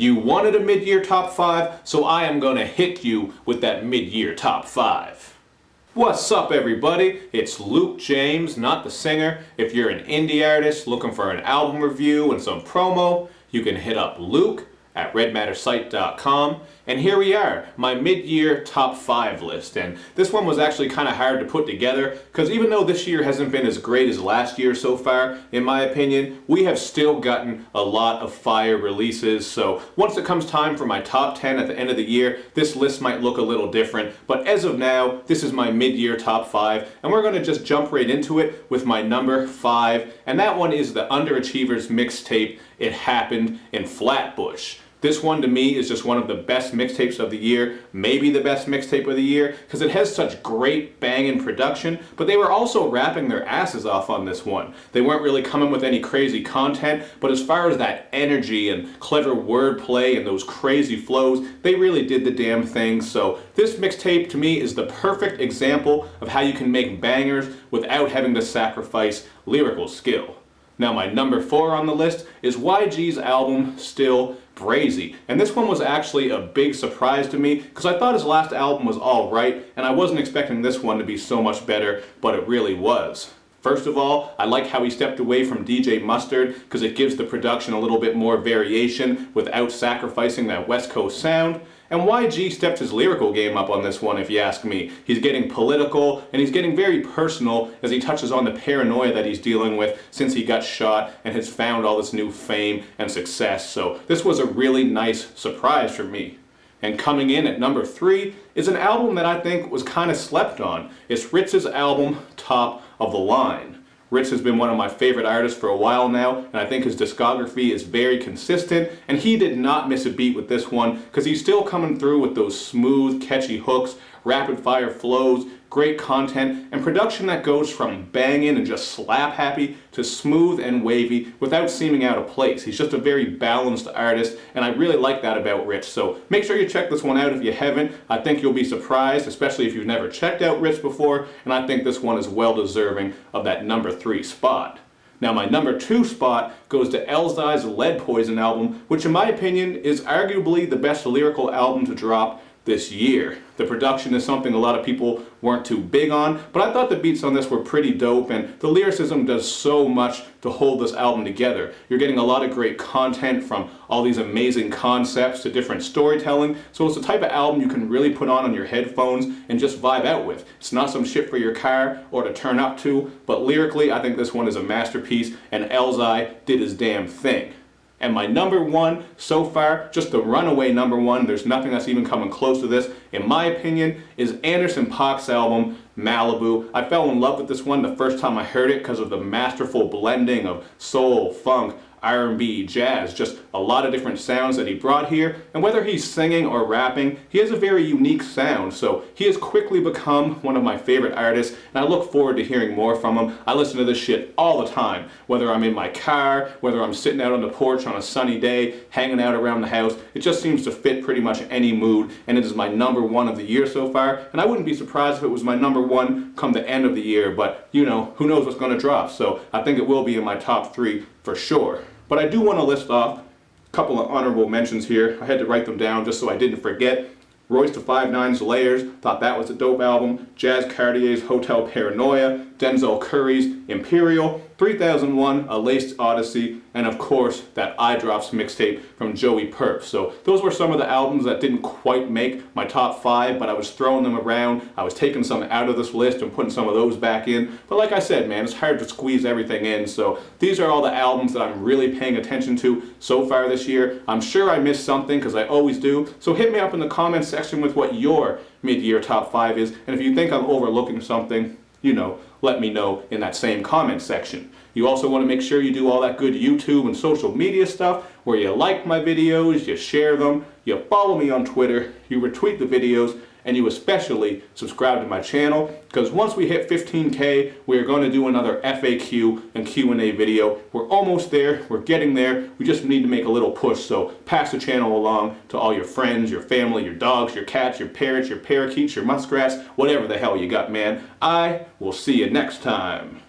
You wanted a mid-year top 5, so I am gonna hit you with that mid-year top 5. What's up everybody? It's Luke James, not the singer. If you're an indie artist looking for an album review and some promo, you can hit up Luke at redmattersite.com. And here we are, my mid-year top 5 list. And this one was actually kind of hard to put together because even though this year hasn't been as great as last year so far, in my opinion, we have still gotten a lot of fire releases. So once it comes time for my top 10 at the end of the year, this list might look a little different. But as of now, this is my mid-year top 5. And we're going to just jump right into it with my number 5. And that one is the Underachievers mixtape, It Happened in Flatbush. This one to me is just one of the best mixtapes of the year, maybe the best mixtape of the year, because it has such great banging production, but they were also rapping their asses off on this one. They weren't really coming with any crazy content, but as far as that energy and clever wordplay and those crazy flows, they really did the damn thing. So this mixtape to me is the perfect example of how you can make bangers without having to sacrifice lyrical skill. Now my number 4 on the list is YG's album, Still Brazy. And this one was actually a big surprise to me because I thought his last album was alright and I wasn't expecting this one to be so much better, but it really was. First of all, I like how he stepped away from DJ Mustard because it gives the production a little bit more variation without sacrificing that West Coast sound. And YG stepped his lyrical game up on this one, if you ask me. He's getting political, and he's getting very personal as he touches on the paranoia that he's dealing with since he got shot and has found all this new fame and success. So this was a really nice surprise for me. And coming in at number 3 is an album that I think was kind of slept on. It's Ritz's album, Top of the Line. Ritz has been one of my favorite artists for a while now, and I think his discography is very consistent, and he did not miss a beat with this one, because he's still coming through with those smooth, catchy hooks, rapid-fire flows, great content, and production that goes from banging and just slap-happy to smooth and wavy without seeming out of place. He's just a very balanced artist, and I really like that about Ritz. So make sure you check this one out if you haven't. I think you'll be surprised, especially if you've never checked out Ritz before, and I think this one is well deserving of that number 3 spot. Now my number 2 spot goes to Elzhi's Lead Poison album, which in my opinion is arguably the best lyrical album to drop this year. The production is something a lot of people weren't too big on, but I thought the beats on this were pretty dope, and the lyricism does so much to hold this album together. You're getting a lot of great content from all these amazing concepts to different storytelling, so it's the type of album you can really put on your headphones and just vibe out with. It's not some shit for your car or to turn up to, but lyrically I think this one is a masterpiece, and Elzhi did his damn thing. And my number 1 so far, just the runaway number 1, there's nothing that's even coming close to this, in my opinion, is Anderson .Paak's album, Malibu. I fell in love with this one the first time I heard it because of the masterful blending of soul, funk, R&B, jazz, just a lot of different sounds that he brought here, and whether he's singing or rapping, he has a very unique sound, so he has quickly become one of my favorite artists, and I look forward to hearing more from him. I listen to this shit all the time, whether I'm in my car, whether I'm sitting out on the porch on a sunny day, hanging out around the house. It just seems to fit pretty much any mood, and it is my number 1 of the year so far, and I wouldn't be surprised if it was my number 1 come the end of the year, but you know, who knows what's going to drop, so I think it will be in my top 3 for sure. But I do want to list off a couple of honorable mentions here. I had to write them down just so I didn't forget. Royce da 5'9's Layers, thought that was a dope album. Jazz Cartier's Hotel Paranoia, Denzel Curry's Imperial, 3001, A Laced Odyssey, and of course that Eye Drops mixtape from Joey Perf. So those were some of the albums that didn't quite make my top 5, but I was throwing them around. I was taking some out of this list and putting some of those back in. But like I said, man, it's hard to squeeze everything in. So these are all the albums that I'm really paying attention to so far this year. I'm sure I missed something because I always do. So hit me up in the comments section with what your mid-year top 5 is. And if you think I'm overlooking something, you know, let me know in that same comment section. You also want to make sure you do all that good YouTube and social media stuff where you like my videos, you share them, you follow me on Twitter, you retweet the videos, and you especially subscribe to my channel, because once we hit 15K, we are going to do another FAQ and Q&A video. We're almost there, we're getting there, we just need to make a little push, so pass the channel along to all your friends, your family, your dogs, your cats, your parrots, your parakeets, your muskrats, whatever the hell you got, man. I will see you next time.